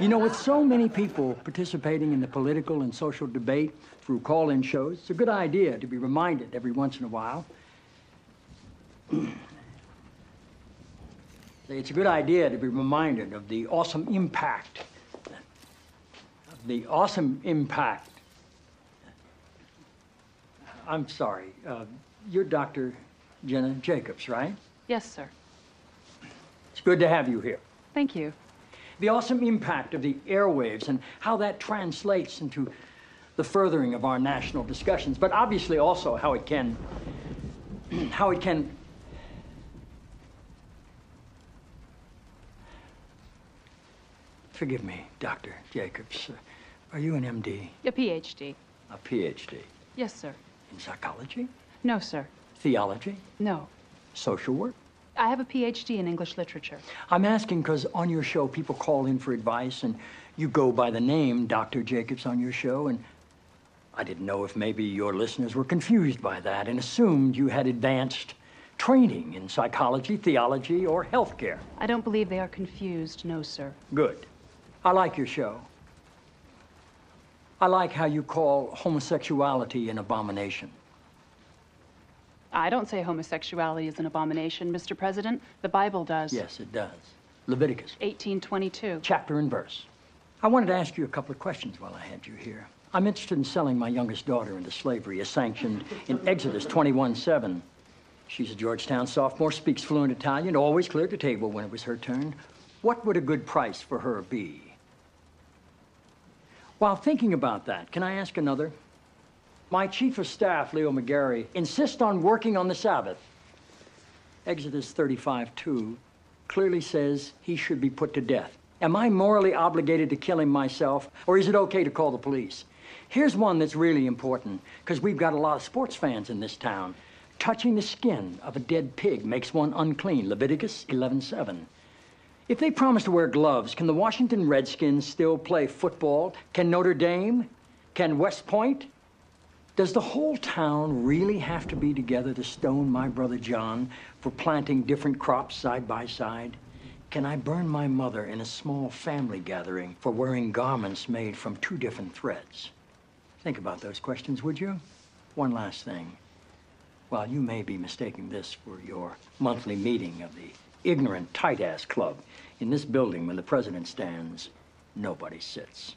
You know, with so many people participating in the political and social debate through call-in shows, it's a good idea to be reminded every once in a while. It's a good idea to be reminded of the awesome impact. I'm sorry. You're Dr. Jenna Jacobs, right? Yes, sir. It's good to have you here. Thank you. The awesome impact of the airwaves and how that translates into the furthering of our national discussions, but obviously also how it can Forgive me, Dr. Jacobs. Are you an MD? A PhD. A PhD? Yes, sir. In psychology? No, sir. Theology? No. Social work? I have a PhD in English literature. I'm asking because on your show, people call in for advice, and you go by the name Dr. Jacobs on your show, and I didn't know if maybe your listeners were confused by that and assumed you had advanced training in psychology, theology, or healthcare. I don't believe they are confused, no, sir. Good. I like your show. I like how you call homosexuality an abomination. I don't say homosexuality is an abomination, Mr. President. The Bible does. Yes, it does. Leviticus 18:22. chapter and verse. I wanted to ask you a couple of questions while I had you here. I'm interested in selling my youngest daughter into slavery as sanctioned in Exodus 21:7. She's a Georgetown sophomore, speaks fluent Italian, always cleared the table when it was her turn. What would a good price for her be? While thinking about that, can I ask another? My chief of staff, Leo McGarry, insists on working on the Sabbath. Exodus 35:2 clearly says he should be put to death. Am I morally obligated to kill him myself, or is it okay to call the police? Here's one that's really important, because we've got a lot of sports fans in this town. Touching the skin of a dead pig makes one unclean, Leviticus 11:7. If they promise to wear gloves, can the Washington Redskins still play football? Can Notre Dame? Can West Point? Does the whole town really have to be together to stone my brother John for planting different crops side by side? Can I burn my mother in a small family gathering for wearing garments made from two different threads? Think about those questions, would you? One last thing. While you may be mistaking this for your monthly meeting of the Ignorant Tight-Ass Club, in this building when the president stands, nobody sits.